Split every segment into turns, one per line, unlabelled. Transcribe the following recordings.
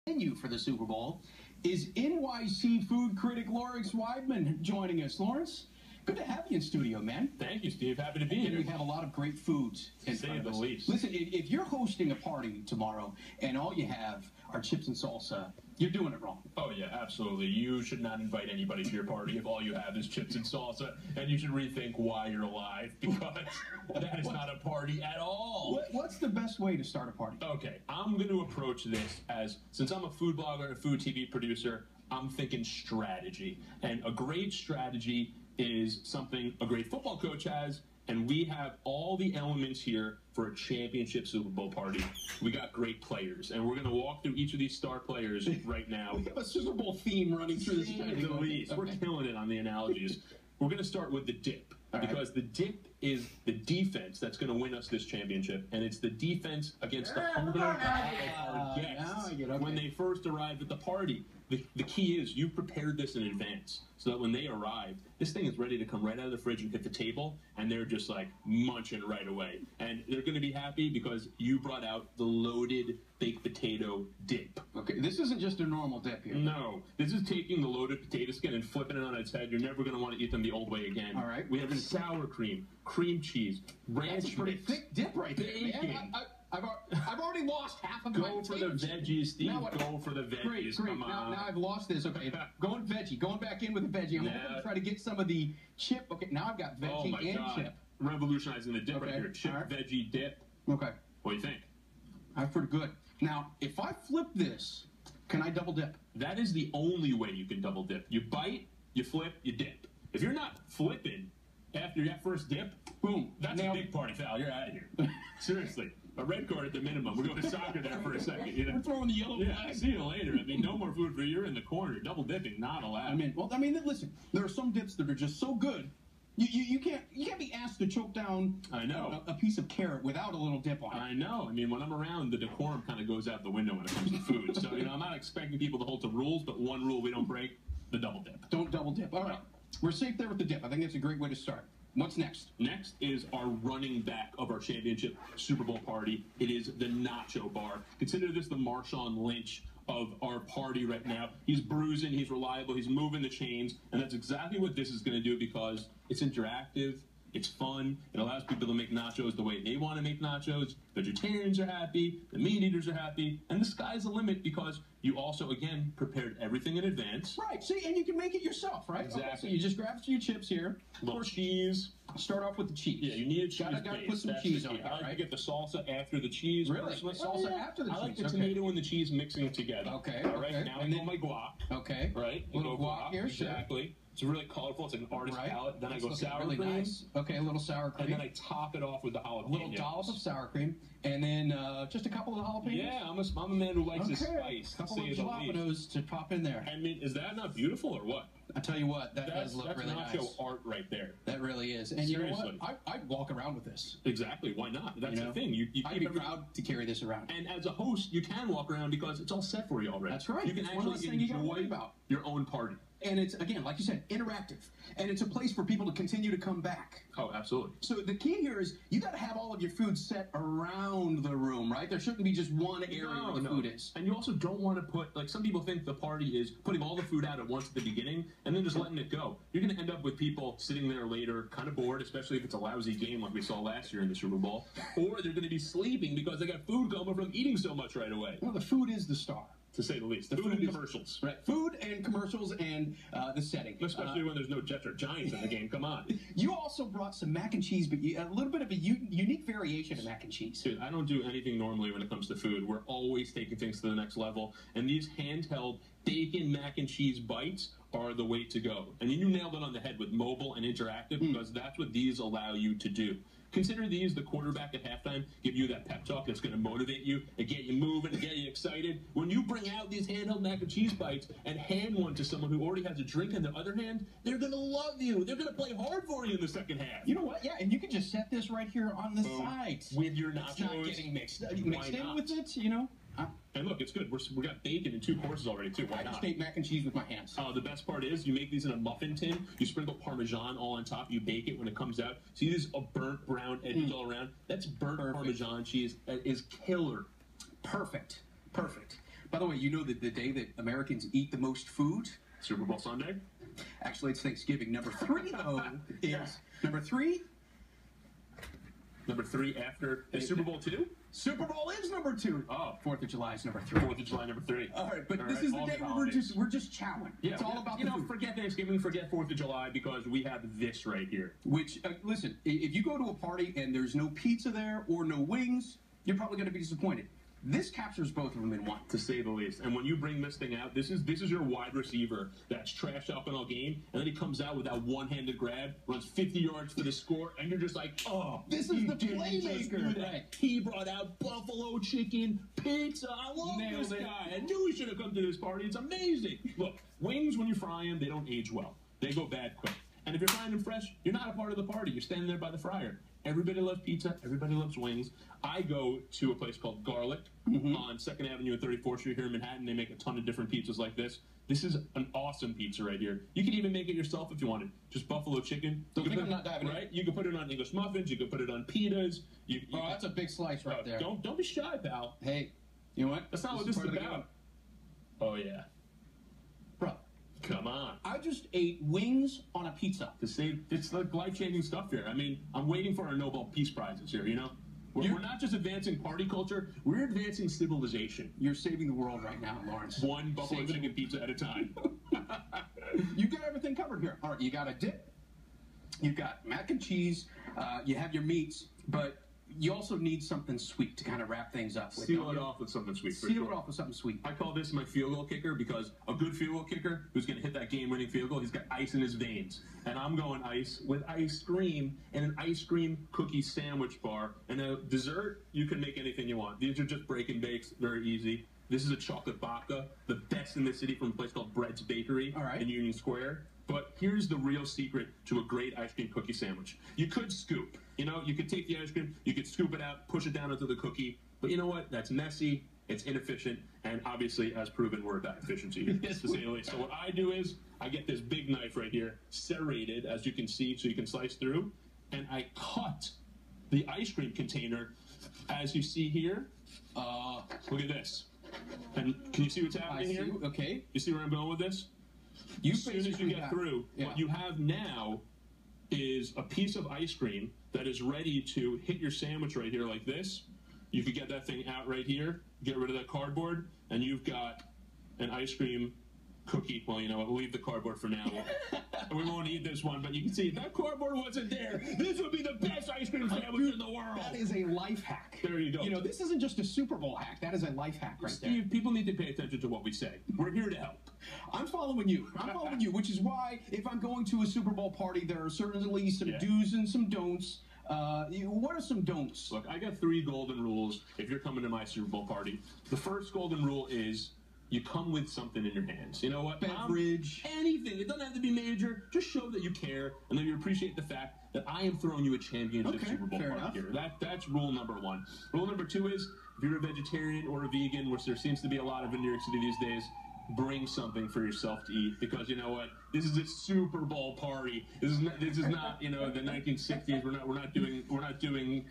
menu for the Super Bowl is NYC food critic Lawrence Weidman joining us. Lawrence, good to have you in studio, man.
Thank you, Steve. Happy to be here.
We have a lot of great foods in front of us.
The least.
Listen, if you're hosting a party tomorrow and all you have are chips and salsa, you're doing it wrong.
Oh, yeah, absolutely. You should not invite anybody to your party if all you have is chips and salsa, and you should rethink why you're alive, because that is not a party at all.
What's the best way to start a party?
Okay, I'm going to approach this as, since I'm a food blogger and a food TV producer, I'm thinking strategy. And a great strategy is something a great football coach has, and we have all the elements here for a championship Super Bowl party. We got great players, and we're going to walk through each of these star players right now.
We have a Super Bowl theme running through this.
The least. Okay. We're killing it on the analogies. We're going to start with the dip, because the dip is the defense that's going to win us this championship, and it's the defense against the hunger of our guests when they first arrive at the party. The key is you prepared this in advance so that when they arrive, this thing is ready to come right out of the fridge and hit the table, and they're just like munching right away. And they're going to be happy because you brought out the loaded baked potato dip.
Okay, this isn't just a normal dip here.
No, this is taking the loaded potato skin and flipping it on its head. You're never going to want to eat them the old way again.
All right.
We have sour cream, cream cheese, ranch
That's a pretty thick dip right there, man. I've already lost half of my
Go for the veggies, Steve. Go for the veggies.
Great.
Come on.
Now I've lost this. Okay, going veggie. Going back in with the veggie. I'm going to try to get some of the chip. Okay, now I've got veggie and chip.
Revolutionizing the dip right here. Chip, veggie, dip.
Okay.
What do you think?
I've heard good. Now, if I flip this, can I double dip?
That is the only way you can double dip. You bite, you flip, you dip. If you're not flipping after that first dip, boom, that's a big party foul. You're out of here. Seriously. A red card at the minimum. We're going to soccer there for a second. You know?
We're throwing the yellow flag.
See you later. I mean, no more food for you. You're in the corner. Double dipping, not allowed.
I mean, listen. There are some dips that are just so good. You can't be asked to choke down a piece of carrot without a little dip on it.
I know. I mean, when I'm around, the decorum kind of goes out the window when it comes to food. So, I'm not expecting people to hold to rules, but one rule we don't break, the double dip.
Don't double dip. All right. We're safe there with the dip. I think that's a great way to start. What's next?
Next is our running back of our championship Super Bowl party. It is the nacho bar. Consider this the Marshawn Lynch of our party right now. He's bruising, he's reliable, he's moving the chains, and that's exactly what this is going to do because it's interactive, it's fun, it allows people to make nachos the way they want to make nachos. Vegetarians are happy, the meat eaters are happy, and the sky's the limit because you also, again, prepared everything in advance.
Right, see, and you can make it yourself, right?
Exactly.
Okay, so you just grab a few chips here.
A little cheese.
Start off with the cheese.
Yeah, you need a cheese
Gotta put some cheese on it,
I like to get the salsa after the cheese.
Really? Salsa after the cheese?
I like the tomato and the cheese mixing together.
Okay,
all right, now I go my guac.
Okay.
Right?
A little guac here,
exactly. It's really colorful. It's like an artist palette. Then I go sour
really
cream.
Nice. Okay, a little sour cream.
And then I top it off with the jalapeno.
A little dollop of sour cream. And then just a couple of jalapenos?
Yeah, I'm a man who likes his spice.
A couple of jalapenos to pop in there.
I mean, is that not beautiful or what?
I tell you what, that does look really nice.
That's nacho art right there.
That really is. And
seriously,
you know what? I'd walk around with this.
Exactly. Why not? That's the thing.
I'd be proud to carry this around.
And as a host, you can walk around because it's all set for you already.
That's right.
You can actually enjoy your own party.
And it's, again, like you said, interactive. And it's a place for people to continue to come back.
Oh, absolutely.
So the key here is you got to have all of your food set around the room, right? There shouldn't be just one area where the food is.
And you also don't want to put, like some people think the party is putting all the food out at once at the beginning and then just letting it go. You're going to end up with people sitting there later, kind of bored, especially if it's a lousy game like we saw last year in the Super Bowl. Or they're going to be sleeping because they got food coming from eating so much right away.
Well, the food is the star.
To say the least. The food and commercials.
Right. Food and commercials and the setting.
Especially when there's no Jets or Giants in the game. Come on.
You also brought some mac and cheese, but a little bit of a unique variation of mac and cheese.
Dude, I don't do anything normally when it comes to food. We're always taking things to the next level. And these handheld bacon mac and cheese bites are the way to go. And you nailed it on the head with mobile and interactive because that's what these allow you to do. Consider these the quarterback at halftime, give you that pep talk that's going to motivate you and get you moving and get you excited. When you bring out these handheld mac and cheese bites and hand one to someone who already has a drink in their other hand, they're going to love you. They're going to play hard for you in the second half.
You know what? Yeah, and you can just set this right here on the side.
With your nachos.
It's not getting mixed in with it, you know?
And look, it's good. We got bacon in 2 courses already, too. Why not?
I just make mac and cheese with my hands.
The best part is you make these in a muffin tin. You sprinkle Parmesan all on top. You bake it when it comes out. See these burnt brown edges all around? That's burnt Parmesan cheese. That is killer.
Perfect. By the way, you know that the day that Americans eat the most food?
Super Bowl Sunday?
Actually, it's Thanksgiving. Number 3, though, is... Number 3?
Number 3 after the Super Bowl 2?
Super Bowl is number 2.
Oh.
4th of July is number 3.
4th of July, number 3.
All right, but this is the day where we're just chowing.
Yeah,
it's all about the food.
Forget Thanksgiving, forget 4th of July, because we have this right here.
Which, listen, if you go to a party and there's no pizza there or no wings, you're probably going to be disappointed. This captures both of them in one.
To say the least. And when you bring this thing out, this is your wide receiver that's trashed up in all game, and then he comes out with that one-handed grab, runs 50 yards for the score, and you're just like, oh,
this is the playmaker.
Right. He brought out buffalo chicken pizza. I love this guy. I knew he should have come to this party. It's amazing. Look, wings, when you fry them, they don't age well. They go bad quick. And if you're frying them fresh, you're not a part of the party. You're standing there by the fryer. Everybody loves pizza. Everybody loves wings. I go to a place called Garlic on 2nd Avenue and 34th Street here in Manhattan. They make a ton of different pizzas like this. This is an awesome pizza right here. You can even make it yourself if you wanted. Just buffalo chicken.
I'm not diving in.
You can put it on English muffins. You can put it on pitas.
That's a big slice right there.
Don't be shy, pal.
Hey, you know what?
That's not what this is about. Oh, yeah.
Bro.
Come on.
I just ate wings on a pizza.
It's like life-changing stuff here. I mean, I'm waiting for our Nobel Peace Prizes here, you know? We're not just advancing party culture, we're advancing civilization.
You're saving the world right now, Lawrence.
One buffalo chicken pizza at a time.
You've got everything covered here. All right, you got a dip, you've got mac and cheese, you have your meats, but you also need something sweet to kind of wrap things up with.
Seal it off with something sweet.
Seal it off with something sweet.
I call this my field goal kicker because a good field goal kicker who's going to hit that game-winning field goal, he's got ice in his veins. And I'm going ice with ice cream and an ice cream cookie sandwich bar. And a dessert, you can make anything you want. These are just break and bakes, very easy. This is a chocolate babka, the best in the city from a place called Bread's Bakery in Union Square. But here's the real secret to a great ice cream cookie sandwich. You could scoop. You know, you could take the ice cream, you could scoop it out, push it down into the cookie. But you know what? That's messy, it's inefficient, and obviously, as proven, we're about efficiency here, to say the least. So what I do is, I get this big knife right here, serrated, as you can see, so you can slice through, and I cut the ice cream container, as you see here. Look at this. And can you see what's happening here?
Okay.
You see where I'm going with this? As soon as you get through, what you have now is a piece of ice cream that is ready to hit your sandwich right here like this. You could get that thing out right here, get rid of that cardboard, and you've got an ice cream cookie. Well, you know what, we'll leave the cardboard for now. We won't eat this one, but you can see if that cardboard wasn't there, this would be the best ice cream sandwich in the world.
That is a life hack.
There you go.
You know, this isn't just a Super Bowl hack. That is a life hack right there.
Steve, people need to pay attention to what we say. We're here to help.
I'm following you. I'm following you, which is why if I'm going to a Super Bowl party, there are certainly some do's and some don'ts. What are some don'ts?
Look, I got 3 golden rules if you're coming to my Super Bowl party. The first golden rule is you come with something in your hands. You know what?
Beverage.
Anything. It doesn't have to be major. Just show that you care and that you appreciate the fact that I am throwing you a championship Super Bowl party here. That's rule number 1. Rule number 2 is if you're a vegetarian or a vegan, which there seems to be a lot of in New York City these days, bring something for yourself to eat, because you know what? This is a Super Bowl party. This is not you know, the 1960s. We're not doing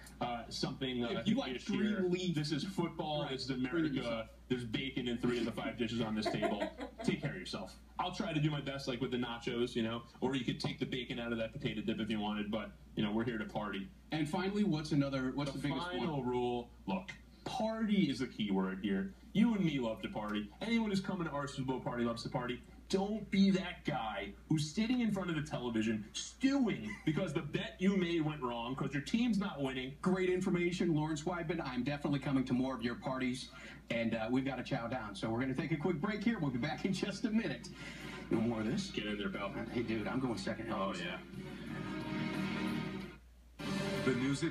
something.
If you like green leaf.
This is football. This is America. There's bacon in 3 of the 5 dishes on this table. Take care of yourself. I'll try to do my best, like with the nachos, you know, or you could take the bacon out of that potato dip if you wanted. But you know, we're here to party.
And finally, what's the biggest one?
The final rule. Look. Party is the key word here. You and me love to party. Anyone who's coming to our Super Bowl party loves to party. Don't be that guy who's sitting in front of the television stewing because the bet you made went wrong because your team's not winning.
Great information, Lawrence Weidman. I'm definitely coming to more of your parties, and we've got to chow down. So we're going to take a quick break here. We'll be back in just a minute. No more of this?
Get in there, pal.
Hey, dude, I'm going second.
Oh, yeah.
The news.